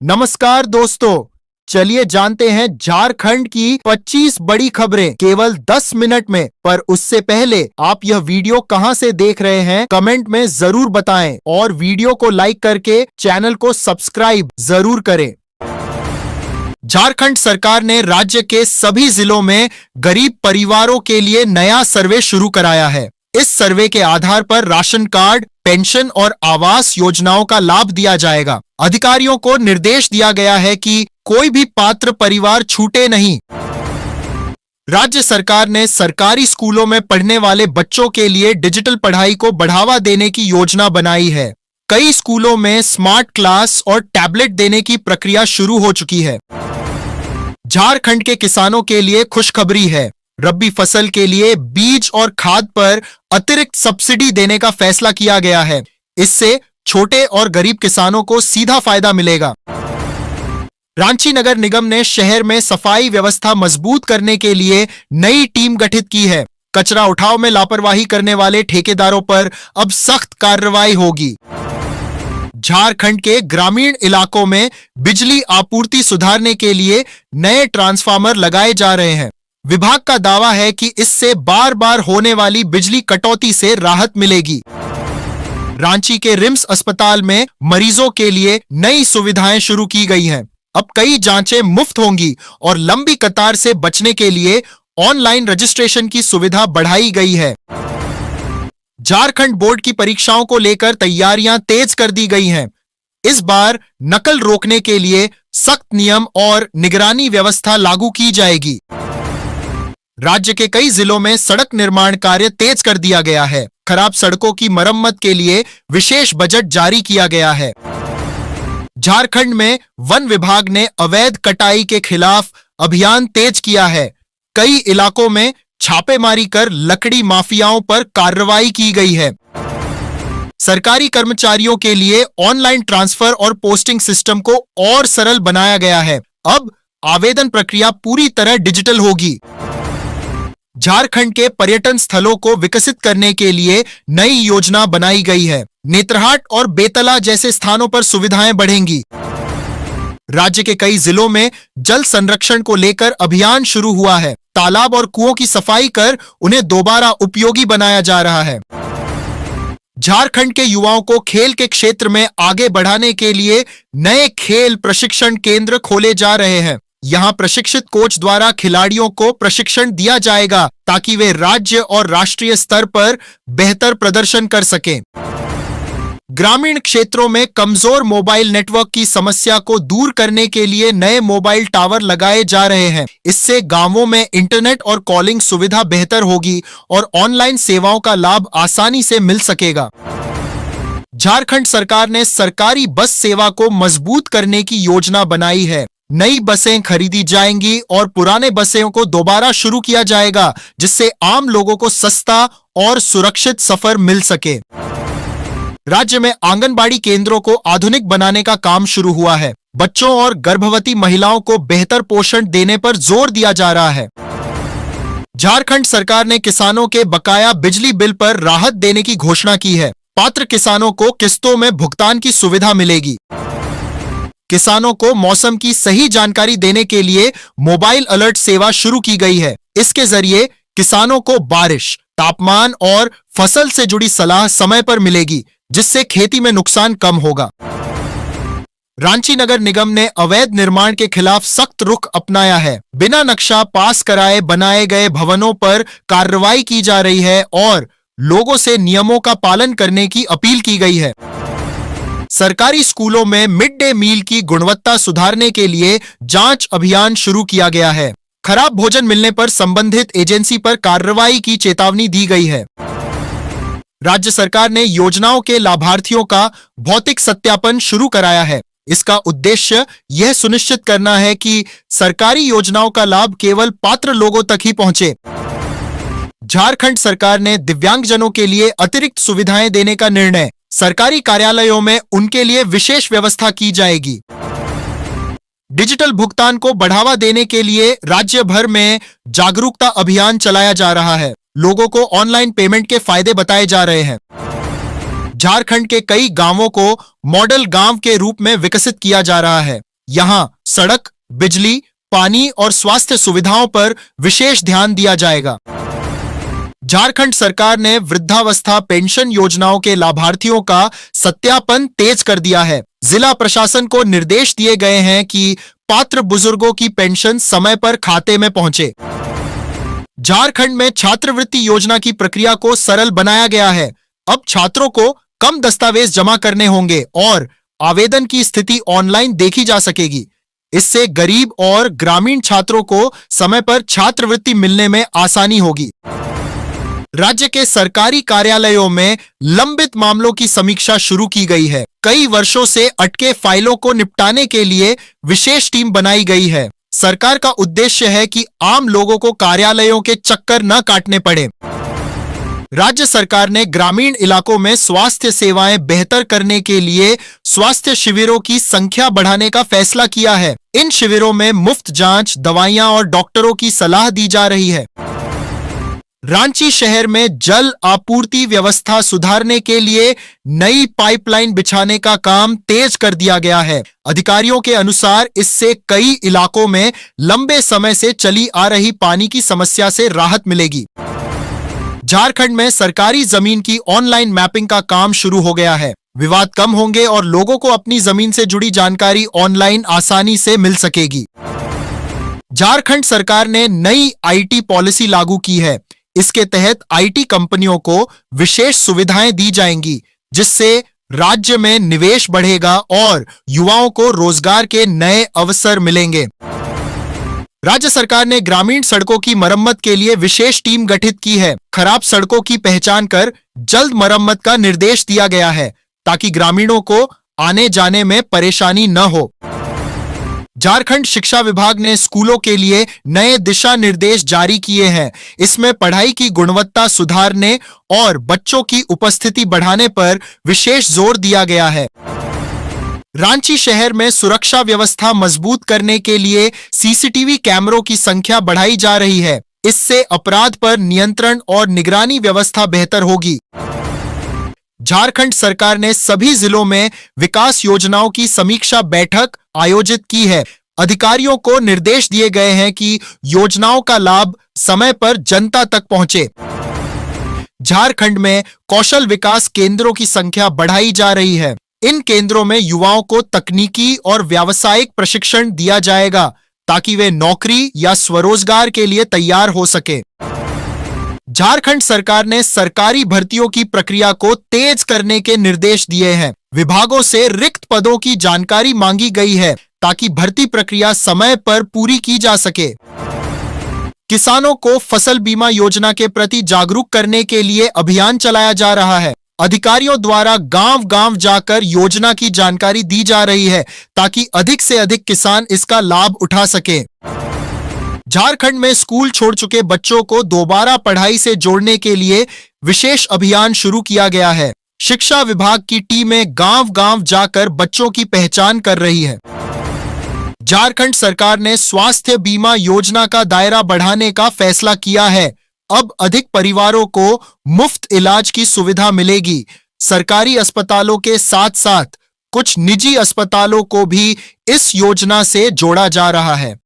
नमस्कार दोस्तों, चलिए जानते हैं झारखंड की 25 बड़ी खबरें केवल 10 मिनट में। पर उससे पहले आप यह वीडियो कहां से देख रहे हैं कमेंट में जरूर बताएं और वीडियो को लाइक करके चैनल को सब्सक्राइब जरूर करें। झारखंड सरकार ने राज्य के सभी जिलों में गरीब परिवारों के लिए नया सर्वे शुरू कराया है। इस सर्वे के आधार पर राशन कार्ड, पेंशन और आवास योजनाओं का लाभ दिया जाएगा। अधिकारियों को निर्देश दिया गया है कि कोई भी पात्र परिवार छूटे नहीं। राज्य सरकार ने सरकारी स्कूलों में पढ़ने वाले बच्चों के लिए डिजिटल पढ़ाई को बढ़ावा देने की योजना बनाई है। कई स्कूलों में स्मार्ट क्लास और टैबलेट देने की प्रक्रिया शुरू हो चुकी है। झारखंड के किसानों के लिए खुशखबरी है। रबी फसल के लिए बीज और खाद पर अतिरिक्त सब्सिडी देने का फैसला किया गया है। इससे छोटे और गरीब किसानों को सीधा फायदा मिलेगा। रांची नगर निगम ने शहर में सफाई व्यवस्था मजबूत करने के लिए नई टीम गठित की है। कचरा उठाव में लापरवाही करने वाले ठेकेदारों पर अब सख्त कार्रवाई होगी। झारखंड के ग्रामीण इलाकों में बिजली आपूर्ति सुधारने के लिए नए ट्रांसफार्मर लगाए जा रहे हैं। विभाग का दावा है कि इससे बार बार होने वाली बिजली कटौती से राहत मिलेगी। रांची के रिम्स अस्पताल में मरीजों के लिए नई सुविधाएं शुरू की गई हैं। अब कई जांचें मुफ्त होंगी और लंबी कतार से बचने के लिए ऑनलाइन रजिस्ट्रेशन की सुविधा बढ़ाई गई है। झारखंड बोर्ड की परीक्षाओं को लेकर तैयारियां तेज कर दी गई हैं। इस बार नकल रोकने के लिए सख्त नियम और निगरानी व्यवस्था लागू की जाएगी। राज्य के कई जिलों में सड़क निर्माण कार्य तेज कर दिया गया है। खराब सड़कों की मरम्मत के लिए विशेष बजट जारी किया गया है। झारखंड में वन विभाग ने अवैध कटाई के खिलाफ अभियान तेज किया है। कई इलाकों में छापेमारी कर लकड़ी माफियाओं पर कार्रवाई की गई है। सरकारी कर्मचारियों के लिए ऑनलाइन ट्रांसफर और पोस्टिंग सिस्टम को और सरल बनाया गया है। अब आवेदन प्रक्रिया पूरी तरह डिजिटल होगी। झारखंड के पर्यटन स्थलों को विकसित करने के लिए नई योजना बनाई गई है। नेत्रहाट और बेतला जैसे स्थानों पर सुविधाएं बढ़ेंगी। राज्य के कई जिलों में जल संरक्षण को लेकर अभियान शुरू हुआ है। तालाब और कुओं की सफाई कर उन्हें दोबारा उपयोगी बनाया जा रहा है। झारखंड के युवाओं को खेल के क्षेत्र में आगे बढ़ाने के लिए नए खेल प्रशिक्षण केंद्र खोले जा रहे हैं। यहां प्रशिक्षित कोच द्वारा खिलाड़ियों को प्रशिक्षण दिया जाएगा ताकि वे राज्य और राष्ट्रीय स्तर पर बेहतर प्रदर्शन कर सकें। ग्रामीण क्षेत्रों में कमजोर मोबाइल नेटवर्क की समस्या को दूर करने के लिए नए मोबाइल टावर लगाए जा रहे हैं। इससे गांवों में इंटरनेट और कॉलिंग सुविधा बेहतर होगी और ऑनलाइन सेवाओं का लाभ आसानी से मिल सकेगा। झारखंड सरकार ने सरकारी बस सेवा को मजबूत करने की योजना बनाई है। नई बसें खरीदी जाएंगी और पुराने बसें को दोबारा शुरू किया जाएगा, जिससे आम लोगों को सस्ता और सुरक्षित सफर मिल सके। राज्य में आंगनबाड़ी केंद्रों को आधुनिक बनाने का काम शुरू हुआ है। बच्चों और गर्भवती महिलाओं को बेहतर पोषण देने पर जोर दिया जा रहा है। झारखंड सरकार ने किसानों के बकाया बिजली बिल पर राहत देने की घोषणा की है। पात्र किसानों को किस्तों में भुगतान की सुविधा मिलेगी। किसानों को मौसम की सही जानकारी देने के लिए मोबाइल अलर्ट सेवा शुरू की गई है। इसके जरिए किसानों को बारिश, तापमान और फसल से जुड़ी सलाह समय पर मिलेगी, जिससे खेती में नुकसान कम होगा। रांची नगर निगम ने अवैध निर्माण के खिलाफ सख्त रुख अपनाया है। बिना नक्शा पास कराए बनाए गए भवनों पर कार्रवाई की जा रही है और लोगों से नियमों का पालन करने की अपील की गई है। सरकारी स्कूलों में मिड डे मील की गुणवत्ता सुधारने के लिए जांच अभियान शुरू किया गया है। खराब भोजन मिलने पर संबंधित एजेंसी पर कार्रवाई की चेतावनी दी गई है। राज्य सरकार ने योजनाओं के लाभार्थियों का भौतिक सत्यापन शुरू कराया है। इसका उद्देश्य यह सुनिश्चित करना है कि सरकारी योजनाओं का लाभ केवल पात्र लोगों तक ही पहुंचे। झारखंड सरकार ने दिव्यांगजनों के लिए अतिरिक्त सुविधाएं देने का निर्णय। सरकारी कार्यालयों में उनके लिए विशेष व्यवस्था की जाएगी। डिजिटल भुगतान को बढ़ावा देने के लिए राज्य भर में जागरूकता अभियान चलाया जा रहा है। लोगों को ऑनलाइन पेमेंट के फायदे बताए जा रहे हैं। झारखंड के कई गांवों को मॉडल गांव के रूप में विकसित किया जा रहा है। यहाँ सड़क, बिजली, पानी और स्वास्थ्य सुविधाओं पर विशेष ध्यान दिया जाएगा। झारखंड सरकार ने वृद्धावस्था पेंशन योजनाओं के लाभार्थियों का सत्यापन तेज कर दिया है। जिला प्रशासन को निर्देश दिए गए हैं कि पात्र बुजुर्गों की पेंशन समय पर खाते में पहुंचे। झारखंड में छात्रवृत्ति योजना की प्रक्रिया को सरल बनाया गया है। अब छात्रों को कम दस्तावेज जमा करने होंगे और आवेदन की स्थिति ऑनलाइन देखी जा सकेगी। इससे गरीब और ग्रामीण छात्रों को समय पर छात्रवृत्ति मिलने में आसानी होगी। राज्य के सरकारी कार्यालयों में लंबित मामलों की समीक्षा शुरू की गई है। कई वर्षों से अटके फाइलों को निपटाने के लिए विशेष टीम बनाई गई है। सरकार का उद्देश्य है कि आम लोगों को कार्यालयों के चक्कर न काटने पड़े। राज्य सरकार ने ग्रामीण इलाकों में स्वास्थ्य सेवाएं बेहतर करने के लिए स्वास्थ्य शिविरों की संख्या बढ़ाने का फैसला किया है। इन शिविरों में मुफ्त जांच, दवाइयां और डॉक्टरों की सलाह दी जा रही है। रांची शहर में जल आपूर्ति व्यवस्था सुधारने के लिए नई पाइपलाइन बिछाने का काम तेज कर दिया गया है। अधिकारियों के अनुसार इससे कई इलाकों में लंबे समय से चली आ रही पानी की समस्या से राहत मिलेगी। झारखंड में सरकारी जमीन की ऑनलाइन मैपिंग का काम शुरू हो गया है। विवाद कम होंगे और लोगों को अपनी जमीन से जुड़ी जानकारी ऑनलाइन आसानी से मिल सकेगी। झारखंड सरकार ने नई आईटी पॉलिसी लागू की है। इसके तहत आईटी कंपनियों को विशेष सुविधाएं दी जाएंगी, जिससे राज्य में निवेश बढ़ेगा और युवाओं को रोजगार के नए अवसर मिलेंगे। राज्य सरकार ने ग्रामीण सड़कों की मरम्मत के लिए विशेष टीम गठित की है। खराब सड़कों की पहचान कर जल्द मरम्मत का निर्देश दिया गया है, ताकि ग्रामीणों को आने जाने में परेशानी न हो। झारखंड शिक्षा विभाग ने स्कूलों के लिए नए दिशा निर्देश जारी किए हैं। इसमें पढ़ाई की गुणवत्ता सुधारने और बच्चों की उपस्थिति बढ़ाने पर विशेष जोर दिया गया है। रांची शहर में सुरक्षा व्यवस्था मजबूत करने के लिए सीसीटीवी कैमरों की संख्या बढ़ाई जा रही है। इससे अपराध पर नियंत्रण और निगरानी व्यवस्था बेहतर होगी। झारखंड सरकार ने सभी जिलों में विकास योजनाओं की समीक्षा बैठक आयोजित की है। अधिकारियों को निर्देश दिए गए हैं कि योजनाओं का लाभ समय पर जनता तक पहुंचे। झारखंड में कौशल विकास केंद्रों की संख्या बढ़ाई जा रही है। इन केंद्रों में युवाओं को तकनीकी और व्यावसायिक प्रशिक्षण दिया जाएगा, ताकि वे नौकरी या स्वरोजगार के लिए तैयार हो सके। झारखंड सरकार ने सरकारी भर्तियों की प्रक्रिया को तेज करने के निर्देश दिए हैं। विभागों से रिक्त पदों की जानकारी मांगी गई है, ताकि भर्ती प्रक्रिया समय पर पूरी की जा सके। किसानों को फसल बीमा योजना के प्रति जागरूक करने के लिए अभियान चलाया जा रहा है। अधिकारियों द्वारा गांव-गांव जाकर योजना की जानकारी दी जा रही है, ताकि अधिक से अधिक किसान इसका लाभ उठा सकें। झारखंड में स्कूल छोड़ चुके बच्चों को दोबारा पढ़ाई से जोड़ने के लिए विशेष अभियान शुरू किया गया है। शिक्षा विभाग की टीमें गांव-गांव जाकर बच्चों की पहचान कर रही है। झारखंड सरकार ने स्वास्थ्य बीमा योजना का दायरा बढ़ाने का फैसला किया है। अब अधिक परिवारों को मुफ्त इलाज की सुविधा मिलेगी। सरकारी अस्पतालों के साथ साथ कुछ निजी अस्पतालों को भी इस योजना से जोड़ा जा रहा है।